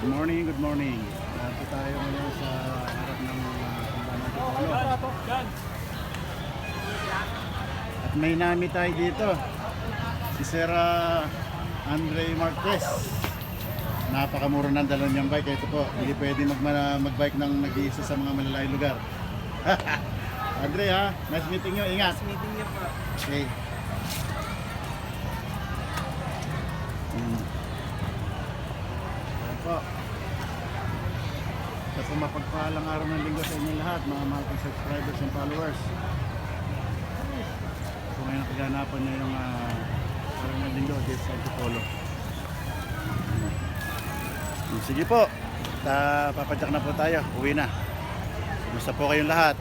Good morning, good morning. Dito tayo ngayon sa harap ng Simbahan ng Antipolo. At may nami tayo dito. Si Sir Andre Marquez. Napakamura ng dala niyang bike. Ito po, hindi pwede magbike ng nag-iisa sa mga malalayong lugar. Andre ha, nice meeting nyo. Ingat. Nice meeting niyo po. Okay. Po. Sa mapagpalang araw ng linggo sa inyong lahat, mga mahal kong subscribers and followers. So ngayon napaganapan niya yung araw ng linggo dito sa Antipolo. Sige po, papadyak na po tayo, uwi na. Kumusta po kayong lahat?